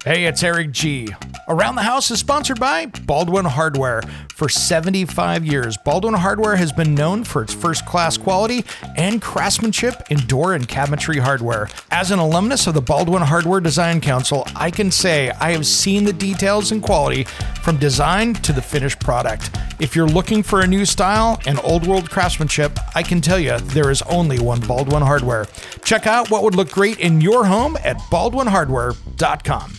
Hey, it's Eric G. Around the House is sponsored by Baldwin Hardware. For 75 years, Baldwin Hardware has been known for its first-class quality and craftsmanship in door and cabinetry hardware. As an alumnus of the Baldwin Hardware Design Council, I can say I have seen the details and quality from design to the finished product. If you're looking for a new style and old-world craftsmanship, I can tell you there is only one Baldwin Hardware. Check out what would look great in your home at baldwinhardware.com.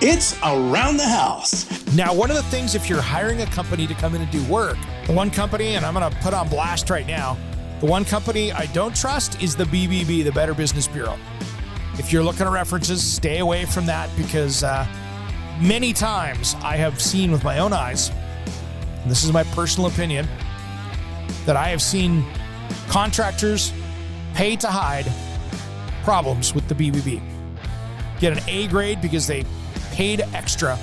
It's Around the House. Now, one of the things, if you're hiring a company to come in and do work, the one company, and I'm going to put on blast right now, the one company I don't trust is the BBB, the Better Business Bureau. If you're looking at references, stay away from that because many times I have seen with my own eyes, and this is my personal opinion, that I have seen contractors pay to hide problems with the BBB. Get an A grade because they paid extra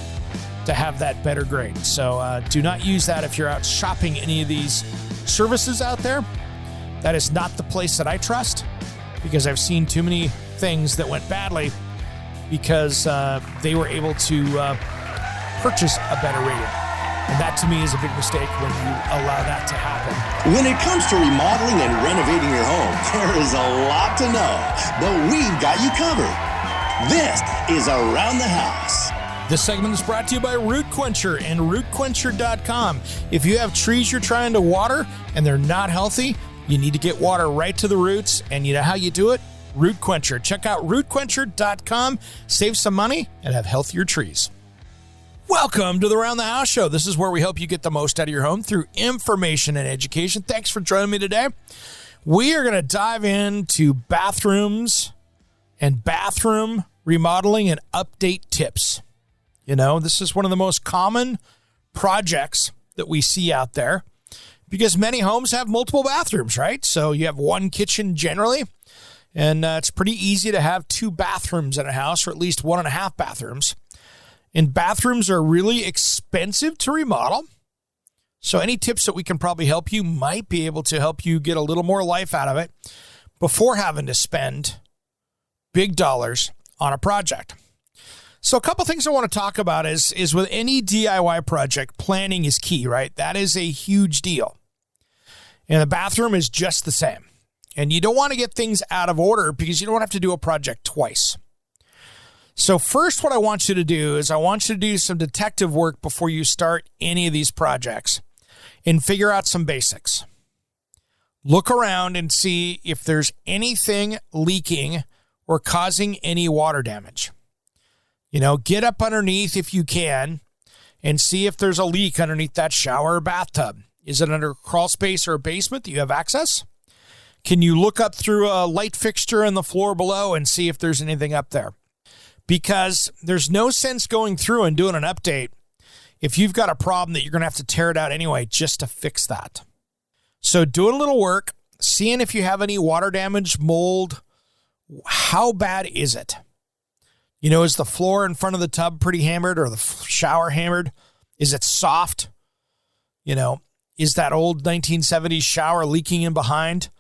to have that better grade. So do not use that if you're out shopping any of these services out there. That is not the place that I trust because I've seen too many things that went badly because they were able to purchase a better rating. And that to me is a big mistake when you allow that to happen. When it comes to remodeling and renovating your home, there is a lot to know, but we've got you covered. This is Around the House. This segment is brought to you by Root Quencher and rootquencher.com. If you have trees you're trying to water and they're not healthy, you need to get water right to the roots. And you know how you do it? Root Quencher. Check out rootquencher.com. Save some money and have healthier trees. Welcome to the Around the House show. This is where we help you get the most out of your home through information and education. Thanks for joining me today. We are going to dive into bathrooms and bathroom remodeling and update tips. You know, this is one of the most common projects that we see out there because many homes have multiple bathrooms, right? So you have one kitchen generally, and it's pretty easy to have two bathrooms in a house, or at least 1.5 bathrooms. And bathrooms are really expensive to remodel. So any tips that we can probably help you might be able to help you get a little more life out of it before having to spend big dollars on a project. So a couple things I want to talk about is with any DIY project, planning is key, right? That is a huge deal. And the bathroom is just the same. And you don't want to get things out of order because you don't have to do a project twice. So first, what I want you to do is I want you to do some detective work before you start any of these projects and figure out some basics. Look around and see if there's anything leaking or causing any water damage. You know, get up underneath if you can and see if there's a leak underneath that shower or bathtub. Is it under a crawl space or a basement that you have access? Can you look up through a light fixture on the floor below and see if there's anything up there? Because there's no sense going through and doing an update if you've got a problem that you're going to have to tear it out anyway just to fix that. So doing a little work, seeing if you have any water damage, mold. How bad is it? You know, is the floor in front of the tub pretty hammered or the shower hammered? Is it soft? You know, is that old 1970s shower leaking in behind?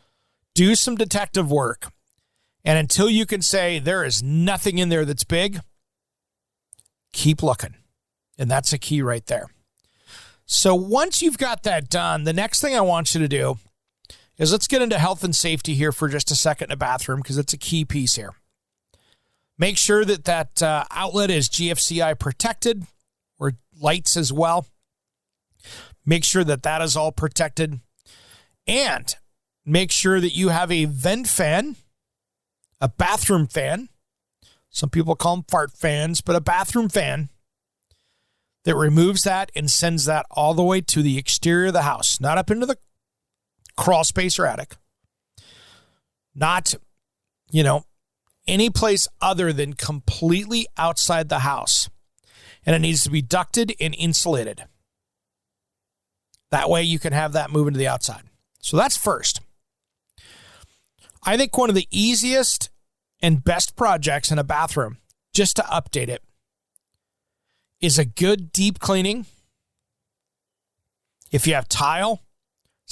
Do some detective work. And until you can say there is nothing in there that's big, keep looking. And that's a key right there. So once you've got that done, the next thing I want you to do is let's get into health and safety here for just a second in a bathroom because it's a key piece here. Make sure that outlet is GFCI protected or lights as well. Make sure that is all protected. And make sure that you have a vent fan, a bathroom fan. Some people call them fart fans, but a bathroom fan that removes that and sends that all the way to the exterior of the house, not up into the crawl space or attic. Not, any place other than completely outside the house. And it needs to be ducted and insulated. That way you can have that move into the outside. So that's first. I think one of the easiest and best projects in a bathroom, just to update it, is a good deep cleaning. If you have tile,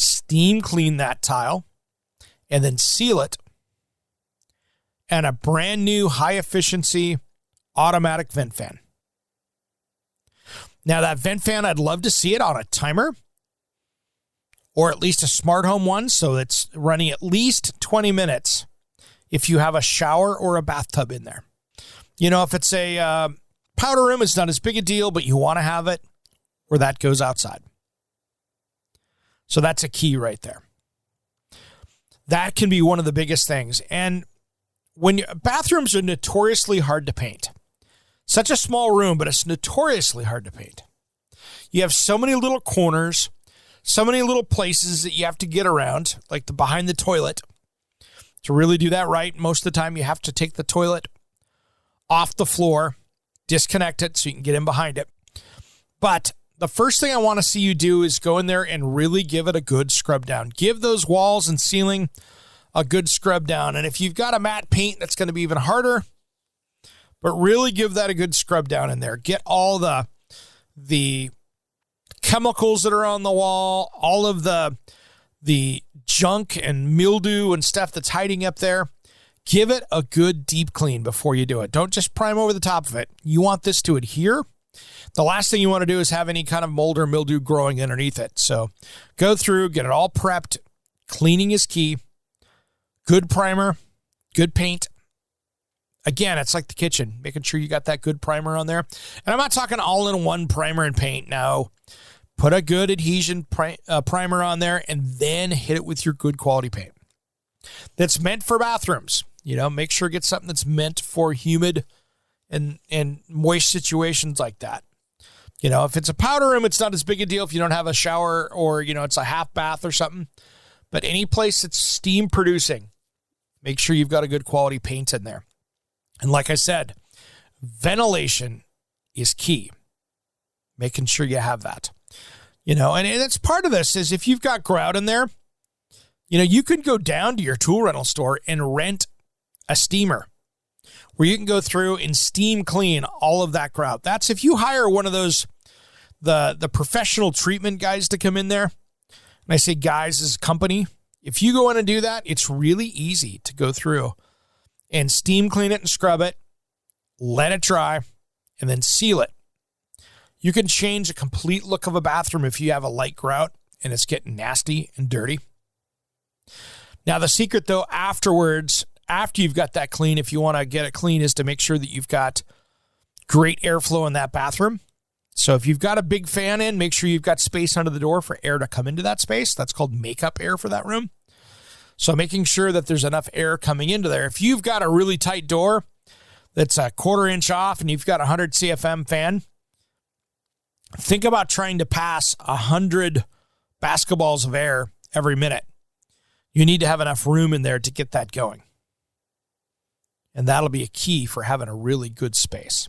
steam clean that tile, and then seal it, and a brand new high efficiency automatic vent fan. Now that vent fan, I'd love to see it on a timer or at least a smart home one, so it's running at least 20 minutes if you have a shower or a bathtub in there. You know, if it's a powder room, it's not as big a deal, but you want to have it where that goes outside. So that's a key right there. That can be one of the biggest things. And bathrooms are notoriously hard to paint. Such a small room, but it's notoriously hard to paint. You have so many little corners, so many little places that you have to get around, like the behind the toilet. To really do that right, most of the time you have to take the toilet off the floor, disconnect it so you can get in behind it. But the first thing I want to see you do is go in there and really give it a good scrub down. Give those walls and ceiling a good scrub down. And if you've got a matte paint, that's going to be even harder. But really give that a good scrub down in there. Get all the chemicals that are on the wall, all of the junk and mildew and stuff that's hiding up there. Give it a good deep clean before you do it. Don't just prime over the top of it. You want this to adhere. The last thing you want to do is have any kind of mold or mildew growing underneath it. So go through, get it all prepped. Cleaning is key. Good primer, good paint. Again, it's like the kitchen, making sure you got that good primer on there. And I'm not talking all-in-one primer and paint. No, put a good adhesion primer on there and then hit it with your good quality paint. That's meant for bathrooms. You know, make sure to get something that's meant for humid and moist situations like that. You know, if it's a powder room, it's not as big a deal if you don't have a shower or, you know, it's a half bath or something. But any place that's steam producing, make sure you've got a good quality paint in there. And like I said, ventilation is key. Making sure you have that. You know, and that's part of this is if you've got grout in there, you know, you can go down to your tool rental store and rent a steamer where you can go through and steam clean all of that grout. That's if you hire one of those, the professional treatment guys to come in there. And I say guys as a company. If you go in and do that, it's really easy to go through and steam clean it and scrub it, let it dry, and then seal it. You can change a complete look of a bathroom if you have a light grout and it's getting nasty and dirty. Now, the secret, though, afterwards, after you've got that clean, if you want to get it clean, is to make sure that you've got great airflow in that bathroom. So if you've got a big fan in, make sure you've got space under the door for air to come into that space. That's called makeup air for that room. So making sure that there's enough air coming into there. If you've got a really tight door that's a 1/4 inch off and you've got a 100 CFM fan, think about trying to pass 100 basketballs of air every minute. You need to have enough room in there to get that going. And that'll be a key for having a really good space.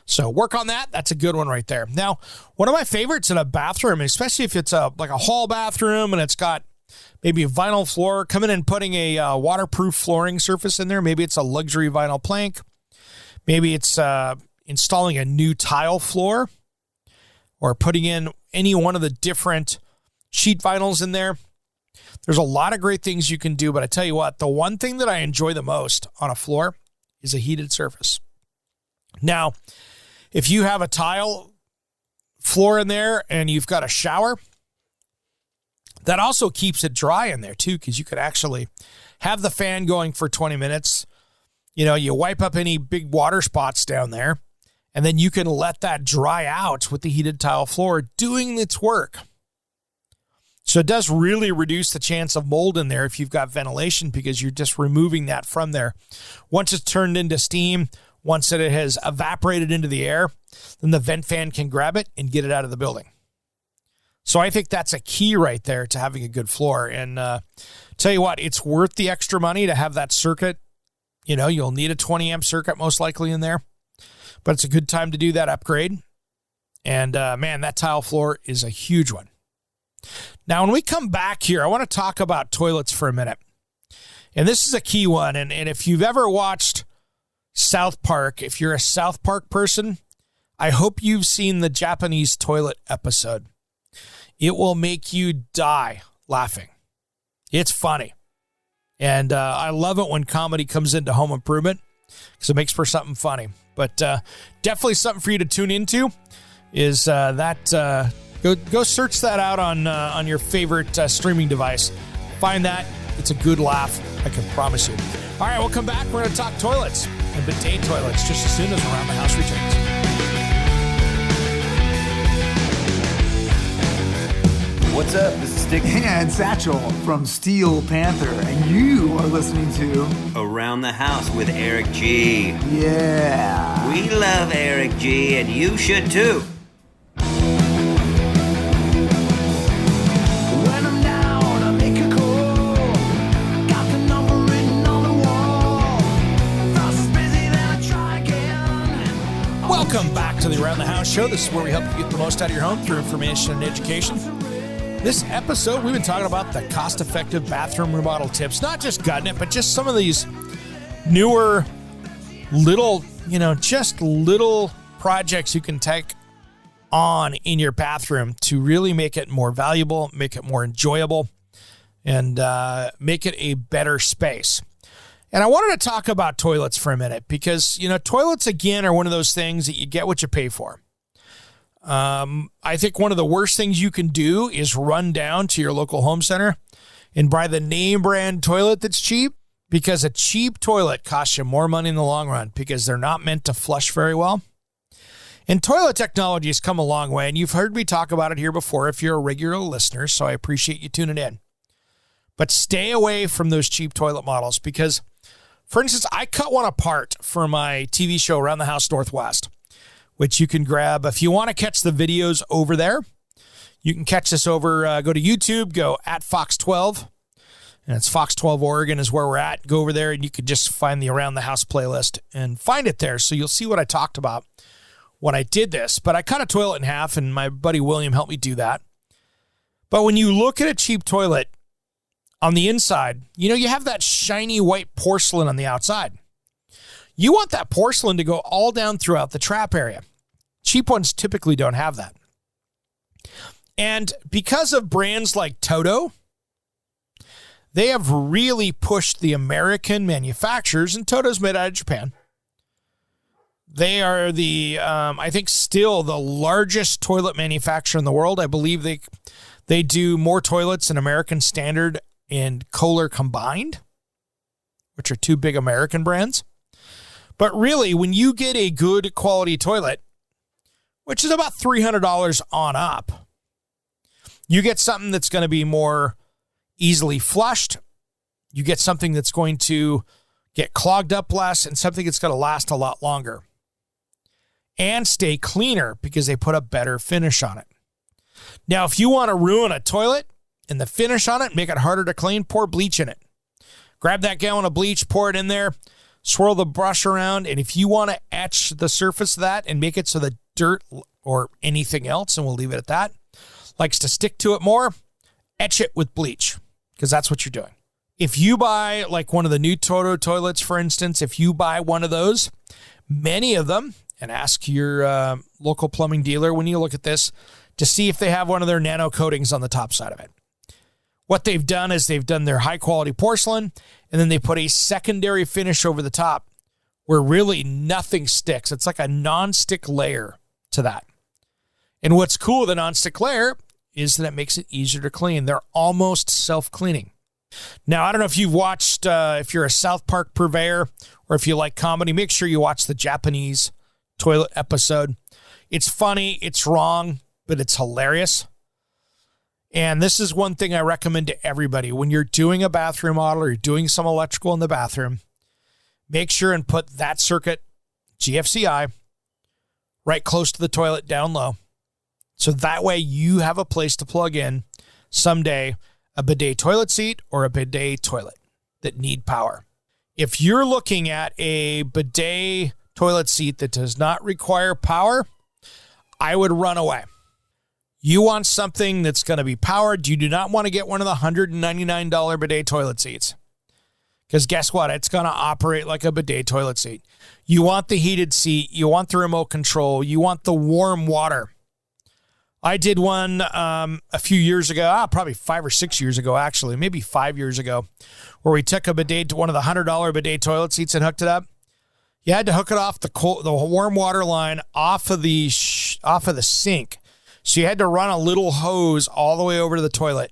So work on that. That's a good one right there. Now, one of my favorites in a bathroom, especially if it's like a hall bathroom and it's got maybe a vinyl floor, coming in and putting a waterproof flooring surface in there. Maybe it's a luxury vinyl plank. Maybe it's installing a new tile floor or putting in any one of the different sheet vinyls in there. There's a lot of great things you can do, but I tell you what, the one thing that I enjoy the most on a floor is a heated surface. Now, if you have a tile floor in there and you've got a shower, that also keeps it dry in there too, because you could actually have the fan going for 20 minutes. You know, you wipe up any big water spots down there, and then you can let that dry out with the heated tile floor doing its work. So it does really reduce the chance of mold in there if you've got ventilation, because you're just removing that from there. Once it's turned into steam, once it has evaporated into the air, then the vent fan can grab it and get it out of the building. So I think that's a key right there to having a good floor. And tell you what, it's worth the extra money to have that circuit. You know, you'll need a 20 amp circuit most likely in there, but it's a good time to do that upgrade. And man, that tile floor is a huge one. Now, when we come back here, I want to talk about toilets for a minute. And this is a key one. And if you've ever watched South Park, if you're a South Park person, I hope you've seen the Japanese toilet episode. It will make you die laughing. It's funny. And I love it when comedy comes into home improvement because it makes for something funny. But definitely something for you to tune into is that. Go search that out on your favorite streaming device. Find that. It's a good laugh, I can promise you. All right, we'll come back. We're going to talk toilets and bidet toilets just as soon as Around the House returns. What's up? This is Stick and Satchel from Steel Panther, and you are listening to Around the House with Eric G. Yeah. We love Eric G, and you should too. When I'm down, I make a call. Got the number written on the wall. Frost is busy, then I try again. Welcome back to the Around the House show. This is where we help you get the most out of your home through information and education. This episode, we've been talking about the cost-effective bathroom remodel tips, not just gutting it, but just some of these newer little, just little projects you can take on in your bathroom to really make it more valuable, make it more enjoyable, and make it a better space. And I wanted to talk about toilets for a minute because, toilets, again, are one of those things that you get what you pay for. I think one of the worst things you can do is run down to your local home center and buy the name brand toilet that's cheap, because a cheap toilet costs you more money in the long run because they're not meant to flush very well. And toilet technology has come a long way, and you've heard me talk about it here before if you're a regular listener, so I appreciate you tuning in. But stay away from those cheap toilet models because, for instance, I cut one apart for my TV show Around the House Northwest, which you can grab. If you want to catch the videos over there, you can catch this over, go to YouTube, go at Fox12, and it's Fox12 Oregon is where we're at. Go over there, and you can just find the Around the House playlist and find it there, so you'll see what I talked about when I did this. But I cut a toilet in half, and my buddy William helped me do that. But when you look at a cheap toilet on the inside, you have that shiny white porcelain on the outside. You want that porcelain to go all down throughout the trap area. Cheap ones typically don't have that. And because of brands like Toto, they have really pushed the American manufacturers, and Toto's made out of Japan. They are I think still the largest toilet manufacturer in the world. I believe they do more toilets than American Standard and Kohler combined, which are two big American brands. But really, when you get a good quality toilet, which is about $300 on up, you get something that's going to be more easily flushed. You get something that's going to get clogged up less, and something that's going to last a lot longer and stay cleaner because they put a better finish on it. Now, if you want to ruin a toilet and the finish on it, make it harder to clean, pour bleach in it. Grab that gallon of bleach, pour it in there, swirl the brush around, and if you want to etch the surface of that and make it so the dirt or anything else, and we'll leave it at that, likes to stick to it more, etch it with bleach, because that's what you're doing. If you buy like one of the new Toto toilets, for instance, if you buy one of those, many of them, and ask your local plumbing dealer when you look at this to see if they have one of their nano coatings on the top side of it. What they've done is they've done their high-quality porcelain, and then they put a secondary finish over the top where really nothing sticks. It's like a non-stick layer to that. And what's cool with a non-stick layer is that it makes it easier to clean. They're almost self-cleaning. Now, I don't know if you've watched, if you're a South Park purveyor or if you like comedy, make sure you watch the Japanese toilet episode. It's funny, it's wrong, but it's hilarious. And this is one thing I recommend to everybody. When you're doing a bathroom model or you're doing some electrical in the bathroom, make sure and put that circuit, GFCI, right close to the toilet down low. So that way you have a place to plug in someday a bidet toilet seat or a bidet toilet that need power. If you're looking at a bidet toilet seat that does not require power, I would run away. You want something that's going to be powered. You do not want to get one of the $199 bidet toilet seats. Because guess what? It's going to operate like a bidet toilet seat. You want the heated seat. You want the remote control. You want the warm water. I did one a few years ago, probably 5 or 6 years ago, actually, maybe 5 years ago, where we took a bidet to one of the $100 bidet toilet seats and hooked it up. You had to hook it off the warm water line off of the sink. So you had to run a little hose all the way over to the toilet.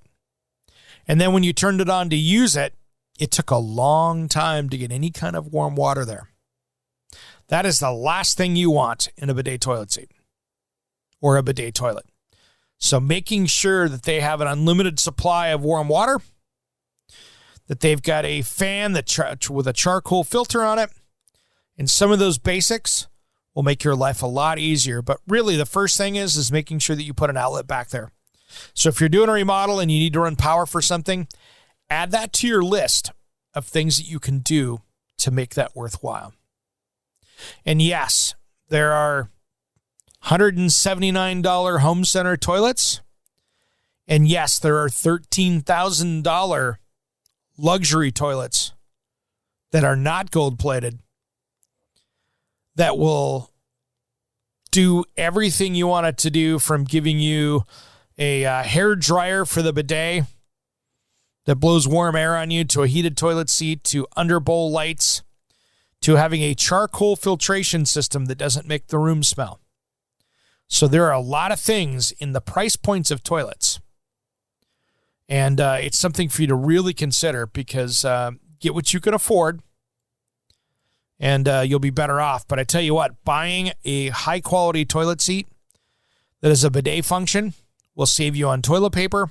And then when you turned it on to use it, it took a long time to get any kind of warm water there. That is the last thing you want in a bidet toilet seat or a bidet toilet. So making sure that they have an unlimited supply of warm water, that they've got a fan with a charcoal filter on it, and some of those basics will make your life a lot easier. But really, the first thing is making sure that you put an outlet back there. So if you're doing a remodel and you need to run power for something, add that to your list of things that you can do to make that worthwhile. And yes, there are $179 home center toilets. And yes, there are $13,000 luxury toilets that are not gold plated that will do everything you want it to do, from giving you a hair dryer for the bidet that blows warm air on you, to a heated toilet seat, to underbowl lights, to having a charcoal filtration system that doesn't make the room smell. So there are a lot of things in the price points of toilets. And it's something for you to really consider, because get what you can afford and you'll be better off. But I tell you what, buying a high-quality toilet seat that is a bidet function will save you on toilet paper,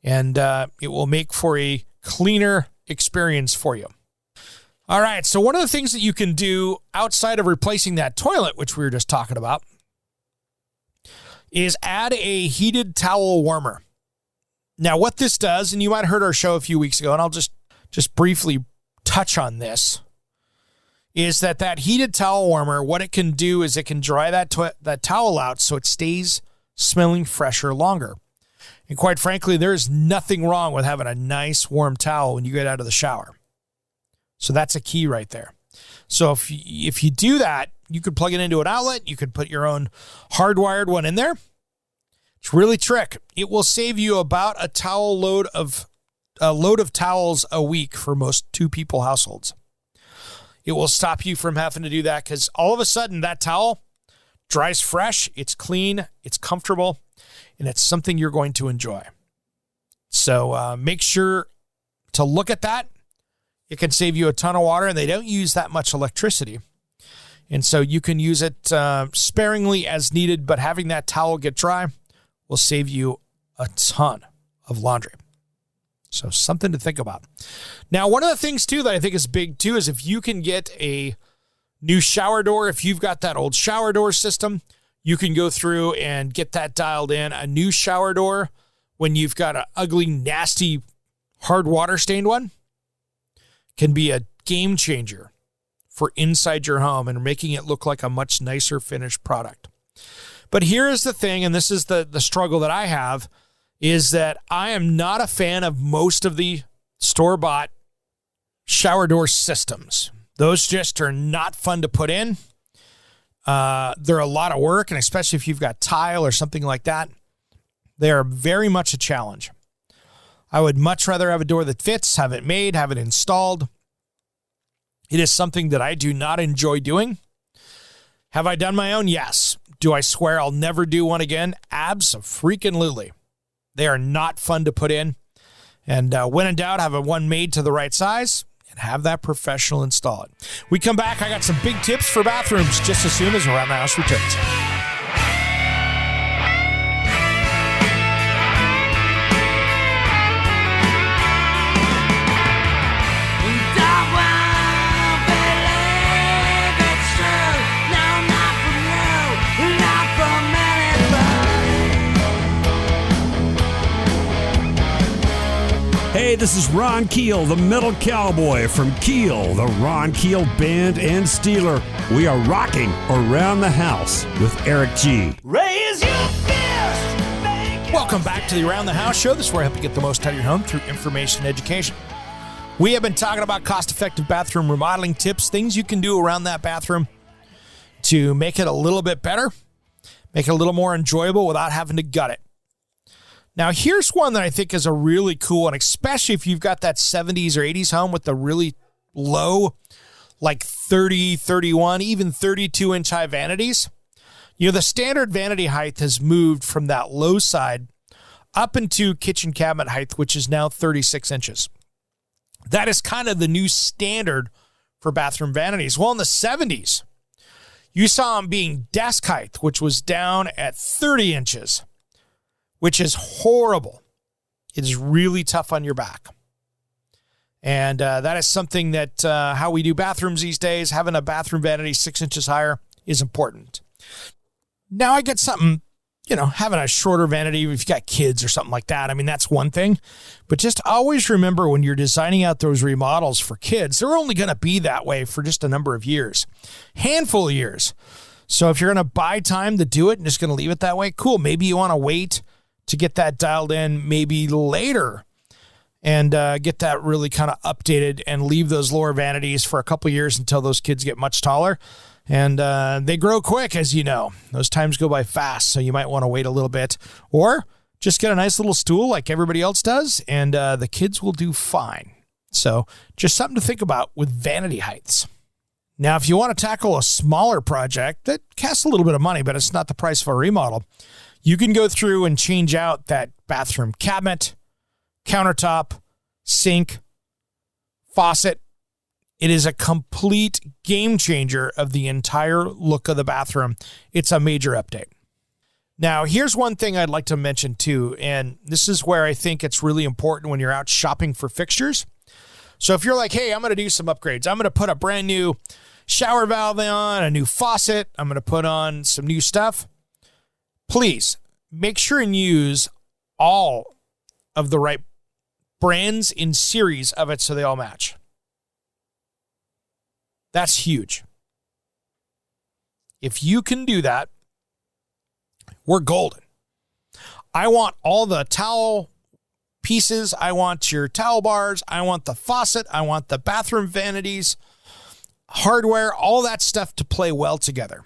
and it will make for a cleaner experience for you. All right, so one of the things that you can do outside of replacing that toilet, which we were just talking about, is add a heated towel warmer. Now, what this does, and you might have heard our show a few weeks ago, and I'll just briefly touch on this, is that heated towel warmer, what it can do is it can dry that towel out so it stays smelling fresher longer. And quite frankly, there's nothing wrong with having a nice warm towel when you get out of the shower. So that's a key right there. So if you do that, you could plug it into an outlet. You could put your own hardwired one in there. It's really trick. It will save you about a load of towels a week for most 2-people households. It will stop you from having to do that, because all of a sudden that towel dries fresh, it's clean, it's comfortable, and it's something you're going to enjoy. So make sure to look at that. It can save you a ton of water, and they don't use that much electricity. And so you can use it sparingly as needed, but having that towel get dry will save you a ton of laundry. So something to think about. Now, one of the things, too, that I think is big, too, is if you can get a new shower door. If you've got that old shower door system, you can go through and get that dialed in. A new shower door, when you've got an ugly, nasty, hard water stained one, can be a game changer for inside your home and making it look like a much nicer finished product. But here is the thing, and this is the struggle that I have, is that I am not a fan of most of the store-bought shower door systems. Those just are not fun to put in. They're a lot of work, and especially if you've got tile or something like that, they are very much a challenge. I would much rather have a door that fits, have it made, have it installed. It is something that I do not enjoy doing. Have I done my own? Yes. Do I swear I'll never do one again? Abso-freaking-lutely. They are not fun to put in. And when in doubt, have one made to the right size and have that professional install it. We come back. I got some big tips for bathrooms just as soon as Around the House returns. Hey, this is Ron Keel, the Metal Cowboy from Keel, the Ron Keel Band and Steeler. We are rocking Around the House with Eric G. Raise your fist. Welcome back to the Around the House show. This is where I help you get the most out of your home through information and education. We have been talking about cost-effective bathroom remodeling tips, things you can do around that bathroom to make it a little bit better. make it a little more enjoyable without having to gut it. Now, here's one that I think is a really cool one, especially if you've got that 70s or 80s home with the really low, like 30, 31, even 32-inch high vanities. You know, the standard vanity height has moved from that low side up into kitchen cabinet height, which is now 36 inches. That is kind of the new standard for bathroom vanities. Well, in the 70s, you saw them being desk height, which was down at 30 inches, which is horrible. It is really tough on your back. And that is something that how we do bathrooms these days, having a bathroom vanity 6 inches higher is important. Now I get something, you know, having a shorter vanity if you've got kids or something like that. I mean, that's one thing. But just always remember when you're designing out those remodels for kids, they're only going to be that way for just a number of years, handful of years. So if you're going to buy time to do it and just going to leave it that way, cool. Maybe you want to wait to get that dialed in maybe later and get that really kind of updated and leave those lower vanities for a couple of years until those kids get much taller. And they grow quick, as you know. Those times go by fast, so you might want to wait a little bit. Or just get a nice little stool like everybody else does, and the kids will do fine. So just something to think about with vanity heights. Now, if you want to tackle a smaller project that costs a little bit of money, but it's not the price of a remodel, you can go through and change out that bathroom cabinet, countertop, sink, faucet. It is a complete game changer of the entire look of the bathroom. It's a major update. Now, here's one thing I'd like to mention too, and this is where I think it's really important when you're out shopping for fixtures. So if you're like, hey, I'm going to do some upgrades. I'm going to put a brand new shower valve on, a new faucet. I'm going to put on some new stuff. Please make sure and use all of the right brands in series of it so they all match. That's huge. If you can do that, we're golden. I want all the towel pieces. I want your towel bars. I want the faucet. I want the bathroom vanities, hardware, all that stuff to play well together.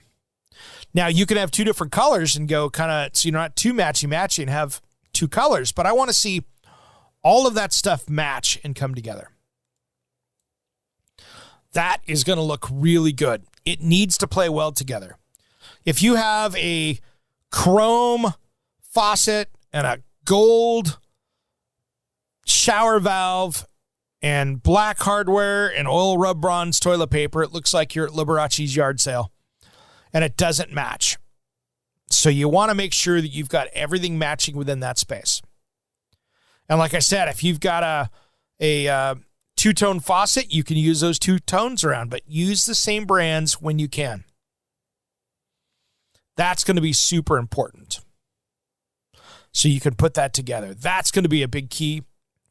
Now, you can have two different colors and go kind of, so you're not too matchy-matchy and have two colors, but I want to see all of that stuff match and come together. That is going to look really good. It needs to play well together. If you have a chrome faucet and a gold shower valve and black hardware and oil rub bronze toilet paper, it looks like you're at Liberace's yard sale, and it doesn't match. So you want to make sure that you've got everything matching within that space. And like I said, if you've got a two-tone faucet, you can use those two tones around, but use the same brands when you can. That's going to be super important. So you can put that together. That's going to be a big key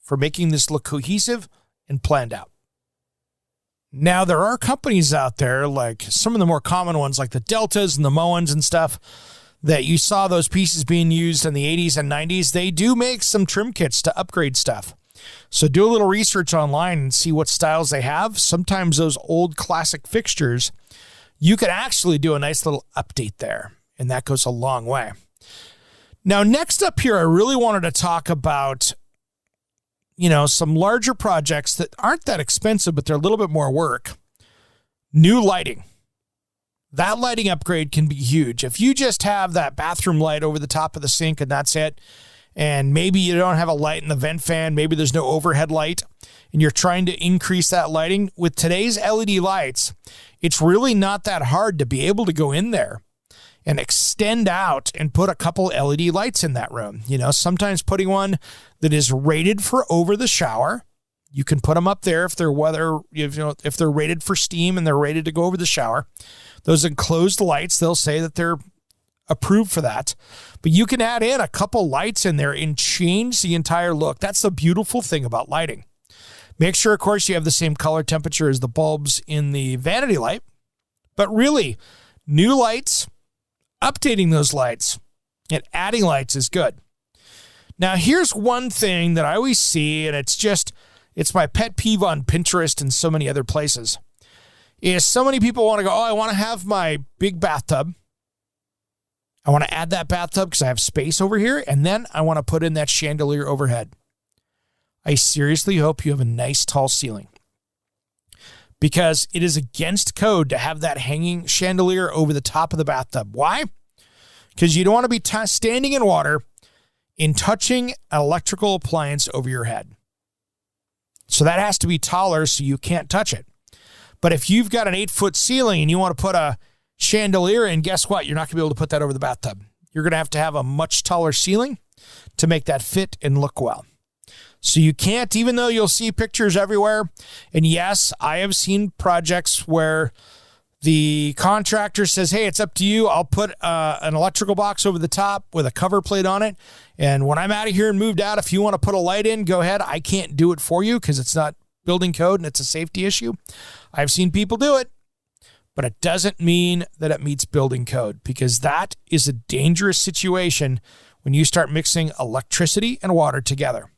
for making this look cohesive and planned out. Now, there are companies out there, like some of the more common ones, like the Deltas and the Moens and stuff, that you saw those pieces being used in the 80s and 90s. They do make some trim kits to upgrade stuff. So do a little research online and see what styles they have. Sometimes those old classic fixtures, you can actually do a nice little update there, and that goes a long way. Now, next up here, I really wanted to talk about, you know, some larger projects that aren't that expensive, but they're a little bit more work. New lighting. That lighting upgrade can be huge. If you just have that bathroom light over the top of the sink and that's it, and maybe you don't have a light in the vent fan, maybe there's no overhead light, and you're trying to increase that lighting, with today's LED lights, it's really not that hard to be able to go in there and extend out and put a couple LED lights in that room. You know, sometimes putting one that is rated for over the shower, you can put them up there if they're if they're rated for steam and they're rated to go over the shower. Those enclosed lights, they'll say that they're approved for that. But you can add in a couple lights in there and change the entire look. That's the beautiful thing about lighting. Make sure, of course, you have the same color temperature as the bulbs in the vanity light. But really, new lights, updating those lights, and adding lights is good. Now, here's one thing that I always see, and it's my pet peeve on Pinterest and so many other places, is so many people want to go, oh, I want to have my big bathtub, I want to add that bathtub because I have space over here, and then I want to put in that chandelier overhead. I seriously hope you have a nice tall ceiling, because it is against code to have that hanging chandelier over the top of the bathtub. Why? Because you don't want to be standing in water and touching an electrical appliance over your head. So that has to be taller so you can't touch it. But if you've got an 8-foot ceiling and you want to put a chandelier in, guess what? You're not going to be able to put that over the bathtub. You're going to have a much taller ceiling to make that fit and look well. So you can't, even though you'll see pictures everywhere. And yes, I have seen projects where the contractor says, hey, it's up to you. I'll put an electrical box over the top with a cover plate on it. And when I'm out of here and moved out, if you want to put a light in, go ahead. I can't do it for you because it's not building code and it's a safety issue. I've seen people do it, but it doesn't mean that it meets building code, because that is a dangerous situation when you start mixing electricity and water together.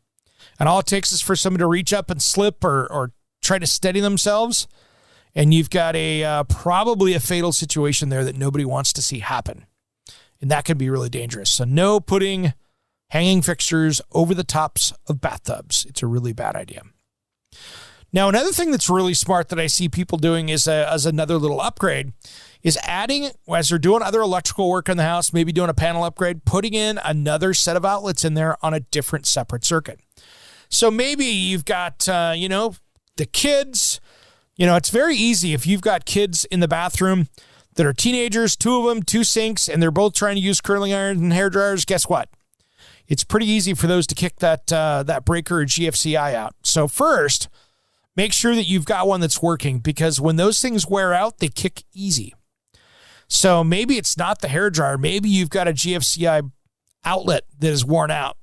And all it takes is for somebody to reach up and slip or try to steady themselves, and you've got probably a fatal situation there that nobody wants to see happen. And that can be really dangerous. So no putting hanging fixtures over the tops of bathtubs. It's a really bad idea. Now, another thing that's really smart that I see people doing is as another little upgrade is adding, as they're doing other electrical work in the house, maybe doing a panel upgrade, putting in another set of outlets in there on a different separate circuit. So maybe you've got, the kids. It's very easy if you've got kids in the bathroom that are teenagers, 2 of them, 2 sinks, and they're both trying to use curling irons and hair dryers. Guess what? It's pretty easy for those to kick that breaker or GFCI out. So first, make sure that you've got one that's working, because when those things wear out, they kick easy. So maybe it's not the hair dryer. Maybe you've got a GFCI outlet that is worn out.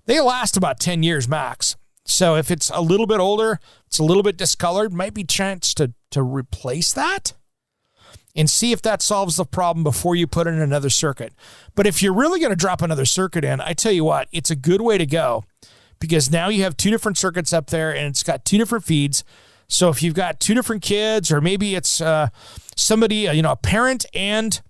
They last about 10 years max. So if it's a little bit older, it's a little bit discolored, might be a chance to replace that and see if that solves the problem before you put in another circuit. But if you're really going to drop another circuit in, I tell you what, it's a good way to go, because now you have 2 different circuits up there and it's got 2 different feeds. So if you've got 2 different kids, or maybe it's somebody, a parent and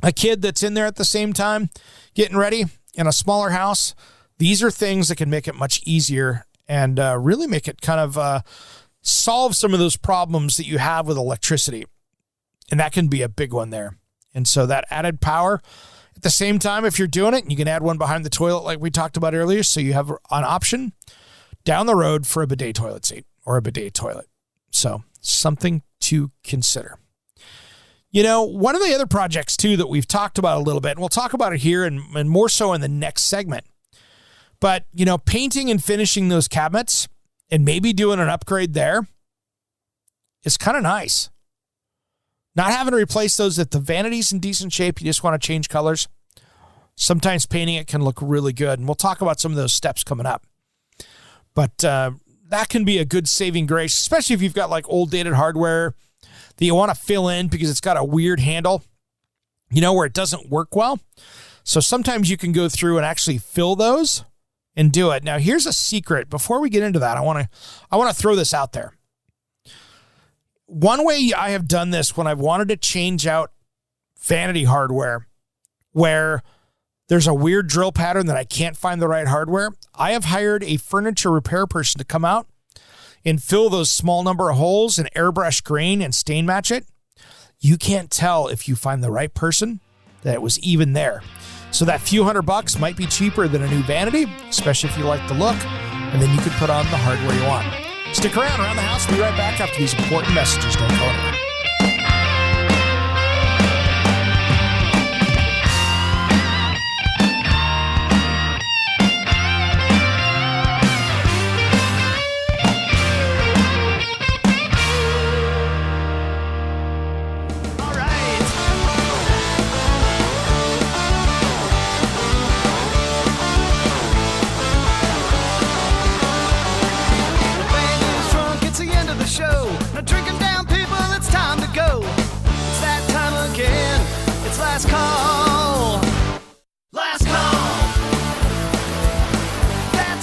a kid that's in there at the same time getting ready in a smaller house, these are things that can make it much easier and really make it kind of solve some of those problems that you have with electricity. And that can be a big one there. And so that added power, at the same time, if you're doing it, you can add one behind the toilet like we talked about earlier. So you have an option down the road for a bidet toilet seat or a bidet toilet. So something to consider. One of the other projects too that we've talked about a little bit, and we'll talk about it here and more so in the next segment, but painting and finishing those cabinets and maybe doing an upgrade there is kind of nice. Not having to replace those. If the vanity's in decent shape, you just want to change colors. Sometimes painting it can look really good. And we'll talk about some of those steps coming up. But that can be a good saving grace, especially if you've got like old dated hardware that you want to fill in because it's got a weird handle, where it doesn't work well. So sometimes you can go through and actually fill those and do it. Now, here's a secret. Before we get into that, I want to throw this out there. One way I have done this when I've wanted to change out vanity hardware where there's a weird drill pattern that I can't find the right hardware, I have hired a furniture repair person to come out and fill those small number of holes and airbrush grain and stain match it. You can't tell if you find the right person that it was even there. So that few $100 might be cheaper than a new vanity, especially if you like the look, and then you could put on the hardware you want. Stick around the house. We'll be right back after these important messages. Don't go anywhere. Last call. Last call.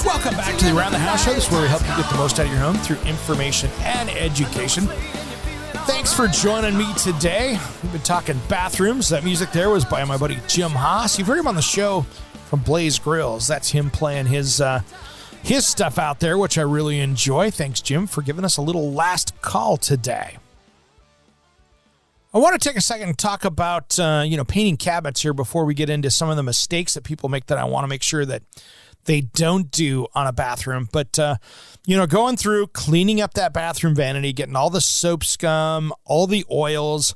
Welcome back to the Around the House Show. This is where we help you get the most out of your home through information and education. Thanks for joining me today. We've been talking bathrooms. That music there was by my buddy Jim Haas. You've heard him on the show from Blaze Grills. That's him playing his stuff out there, which I really enjoy. Thanks, Jim, for giving us a little last call today. I want to take a second and talk about painting cabinets here before we get into some of the mistakes that people make that I want to make sure that they don't do on a bathroom. But, going through, cleaning up that bathroom vanity, getting all the soap scum, all the oils.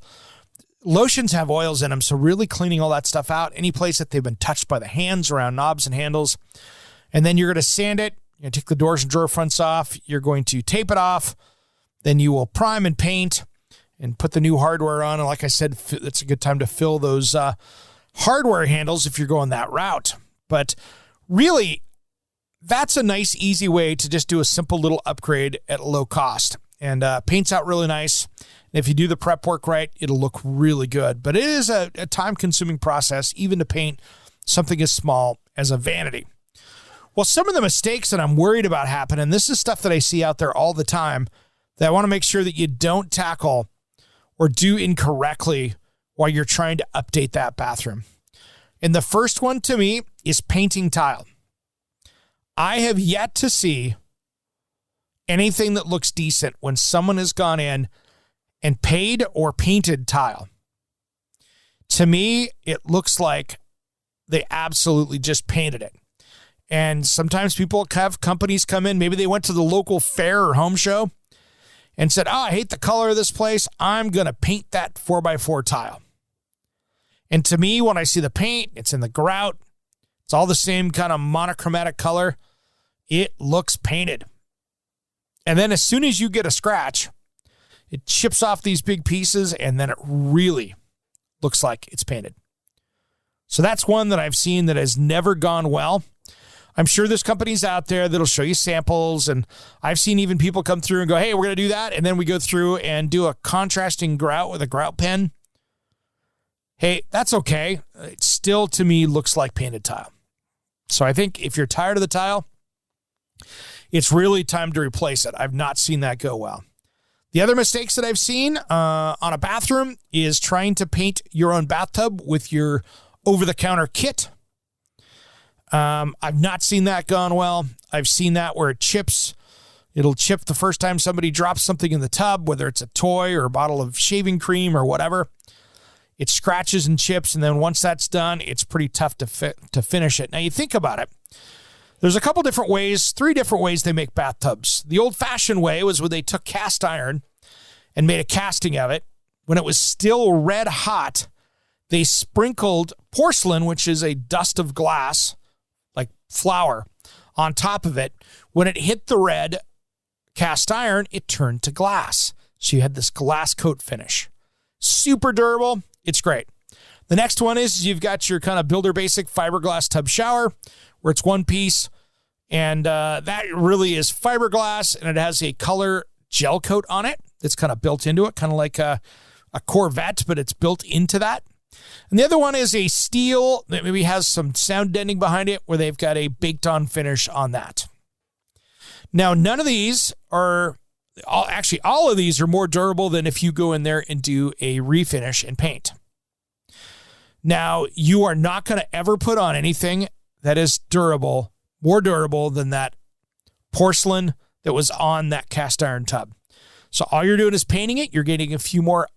Lotions have oils in them, so really cleaning all that stuff out, any place that they've been touched by the hands around knobs and handles. And then you're going to sand it. You're going to take the doors and drawer fronts off. You're going to tape it off. Then you will prime and paint and put the new hardware on. And like I said, it's a good time to fill those hardware handles if you're going that route. But really, that's a nice, easy way to just do a simple little upgrade at low cost. And paints out really nice. And if you do the prep work right, it'll look really good. But it is a time-consuming process, even to paint something as small as a vanity. Well, some of the mistakes that I'm worried about happening, this is stuff that I see out there all the time that I want to make sure that you don't tackle or do incorrectly while you're trying to update that bathroom. And the first one to me is painting tile. I have yet to see anything that looks decent when someone has gone in and paid or painted tile. To me, it looks like they absolutely just painted it. And sometimes people have companies come in, maybe they went to the local fair or home show and said, I hate the color of this place. I'm going to paint that 4x4 tile. And to me, when I see the paint, it's in the grout. It's all the same kind of monochromatic color. It looks painted. And then as soon as you get a scratch, it chips off these big pieces, and then it really looks like it's painted. So that's one that I've seen that has never gone well. I'm sure there's companies out there that'll show you samples, and I've seen even people come through and go, hey, we're going to do that. And then we go through and do a contrasting grout with a grout pen. Hey, that's okay. It still, to me, looks like painted tile. So I think if you're tired of the tile, it's really time to replace it. I've not seen that go well. The other mistakes that I've seen on a bathroom is trying to paint your own bathtub with your over-the-counter kit. I've not seen that gone well. I've seen that where it chips. It'll chip the first time somebody drops something in the tub, whether it's a toy or a bottle of shaving cream or whatever. It scratches and chips, and then once that's done, it's pretty tough to finish it. Now, you think about it. There's a couple different ways, 3 different ways they make bathtubs. The old-fashioned way was when they took cast iron and made a casting of it. When it was still red hot, they sprinkled porcelain, which is a dust of glass, like flour, on top of it. When it hit the red cast iron, it turned to glass. So you had this glass coat finish. Super durable. It's great. The next one is you've got your kind of Builder Basic fiberglass tub shower where it's one piece. And that really is fiberglass, and it has a color gel coat on it that's kind of built into it, kind of like a Corvette, but it's built into that. And the other one is a steel that maybe has some sound deadening behind it where they've got a baked-on finish on that. Now, none of these are... Actually, all of these are more durable than if you go in there and do a refinish and paint. Now, you are not going to ever put on anything that is durable, more durable than that porcelain that was on that cast iron tub. So all you're doing is painting it. You're getting a few more,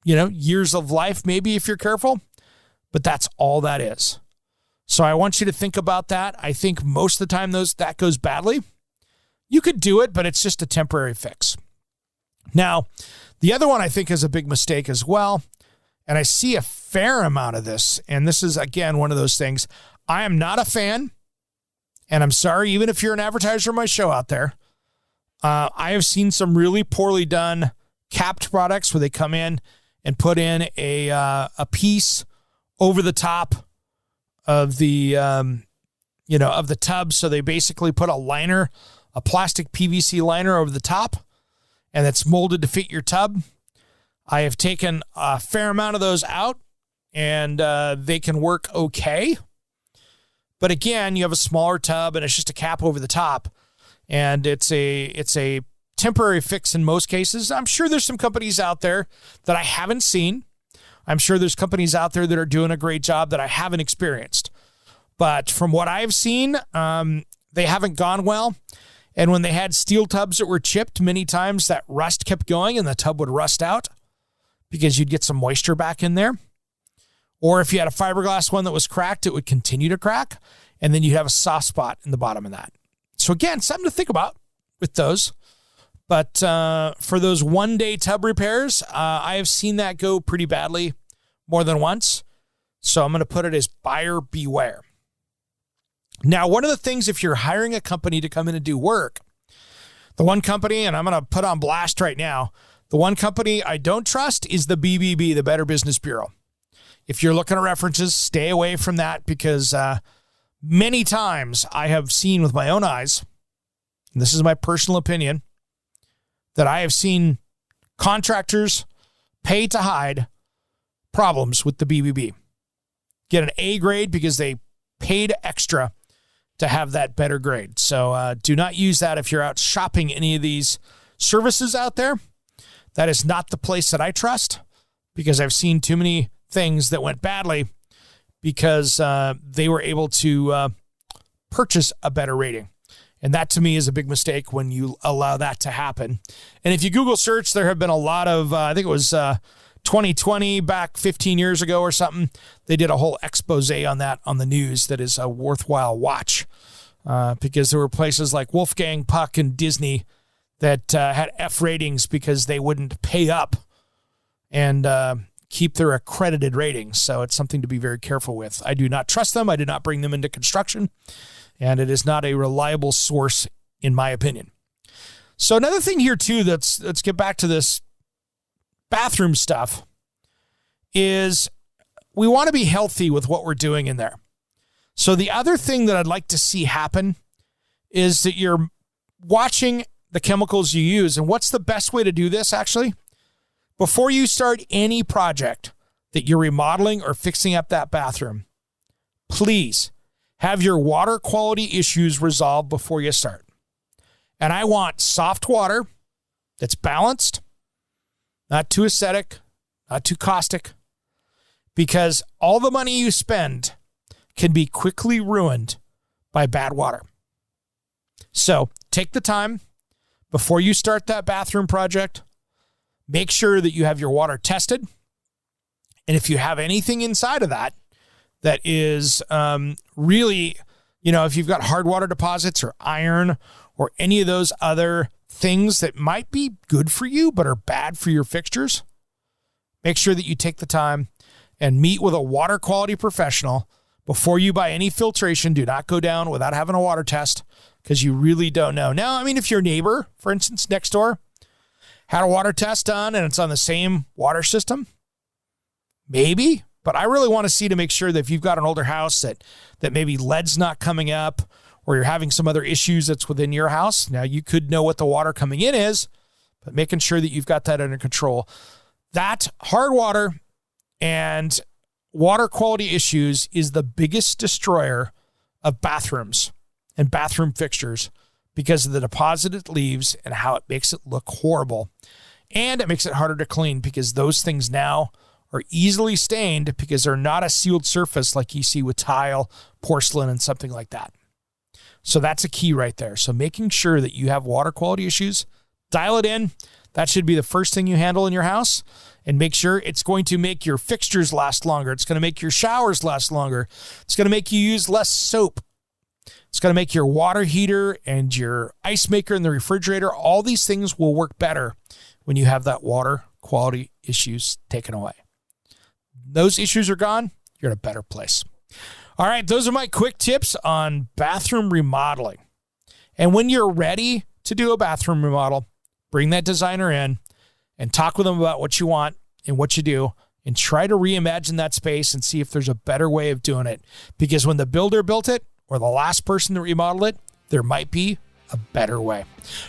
years of life, maybe if you're careful, but that's all that is. So I want you to think about that. I think most of the time that goes badly. You could do it, but it's just a temporary fix. Now, the other one I think is a big mistake as well, and I see a fair amount of this, and this is, again, one of those things. I am not a fan, and I'm sorry, even if you're an advertiser of my show out there, I have seen some really poorly done capped products where they come in and put in a piece over the top of the, of the tub. So they basically put a plastic PVC liner over the top, and it's molded to fit your tub. I have taken a fair amount of those out, and they can work okay. But again, you have a smaller tub, and it's just a cap over the top, and it's a temporary fix in most cases. I'm sure there's some companies out there that I haven't seen. I'm sure there's companies out there that are doing a great job that I haven't experienced. But from what I've seen, they haven't gone well. And when they had steel tubs that were chipped, many times that rust kept going and the tub would rust out because you'd get some moisture back in there. Or if you had a fiberglass one that was cracked, it would continue to crack. And then you'd have a soft spot in the bottom of that. So again, something to think about with those. But for those one-day tub repairs, I have seen that go pretty badly more than once. So I'm going to put it as buyer beware. Now, one of the things, if you're hiring a company to come in and do work, the one company, and I'm going to put on blast right now, the one company I don't trust is the BBB, the Better Business Bureau. If you're looking at references, stay away from that because many times I have seen with my own eyes, and this is my personal opinion, that I have seen contractors pay to hide problems with the BBB. Get an A grade because they paid extra to have that better grade. So do not use that if you're out shopping any of these services out there. That is not the place that I trust because I've seen too many things that went badly because they were able to purchase a better rating. And that to me is a big mistake when you allow that to happen. And if you Google search, there have been a lot of, I think it was 2020, back 15 years ago or something, they did a whole expose on that on the news that is a worthwhile watch because there were places like Wolfgang Puck and Disney that had F ratings because they wouldn't pay up and keep their accredited ratings. So it's something to be very careful with. I do not trust them. I did not bring them into construction, and it is not a reliable source in my opinion. So another thing here too, let's get back to this bathroom stuff, is we want to be healthy with what we're doing in there. So the other thing that I'd like to see happen is that you're watching the chemicals you use. And what's the best way to do this actually? Before you start any project that you're remodeling or fixing up that bathroom, please have your water quality issues resolved before you start. And I want soft water that's balanced, not too acidic, not too caustic, because all the money you spend can be quickly ruined by bad water. So take the time before you start that bathroom project. Make sure that you have your water tested. And if you have anything inside of that that is really, if you've got hard water deposits or iron or any of those other things that might be good for you but are bad for your fixtures, make sure that you take the time and meet with a water quality professional before you buy any filtration. Do not go down without having a water test because you really don't know. Now, if your neighbor, for instance, next door had a water test done and it's on the same water system, maybe, but I really want to see to make sure that if you've got an older house that maybe lead's not coming up or you're having some other issues that's within your house. Now, you could know what the water coming in is, but making sure that you've got that under control. That hard water and water quality issues is the biggest destroyer of bathrooms and bathroom fixtures because of the deposit it leaves and how it makes it look horrible. And it makes it harder to clean because those things now are easily stained because they're not a sealed surface like you see with tile, porcelain, and something like that. So that's a key right there. So making sure that you have water quality issues, dial it in. That should be the first thing you handle in your house, and make sure it's going to make your fixtures last longer. It's going to make your showers last longer. It's going to make you use less soap. It's going to make your water heater and your ice maker and the refrigerator, all these things will work better when you have that water quality issues taken away. Those issues are gone, you're in a better place. All right, those are my quick tips on bathroom remodeling. And when you're ready to do a bathroom remodel, bring that designer in and talk with them about what you want and what you do, and try to reimagine that space and see if there's a better way of doing it. Because when the builder built it, or the last person that remodeled it, there might be a better way.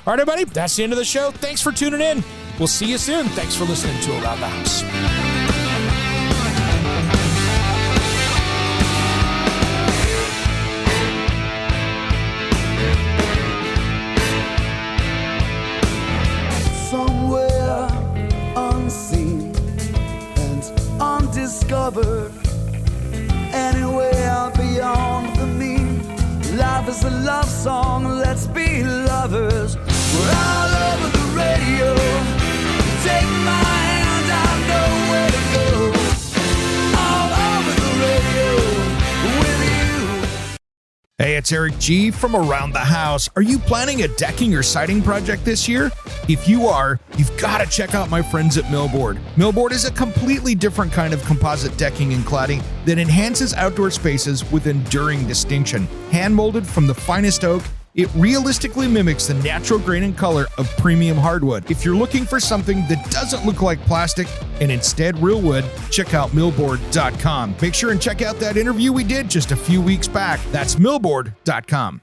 All right, everybody, that's the end of the show. Thanks for tuning in. We'll see you soon. Thanks for listening to Around the House. song, let's be lovers. We're all over the radio. Take my hand, I know where to go. All over the radio with you. Hey, it's Eric G from Around the House. Are you planning a decking or siding project this year? If you are, you've got to check out my friends at Millboard. Millboard is a completely different kind of composite decking and cladding that enhances outdoor spaces with enduring distinction. Hand molded from the finest oak, it realistically mimics the natural grain and color of premium hardwood. If you're looking for something that doesn't look like plastic and instead real wood, check out millboard.com. Make sure and check out that interview we did just a few weeks back. That's millboard.com.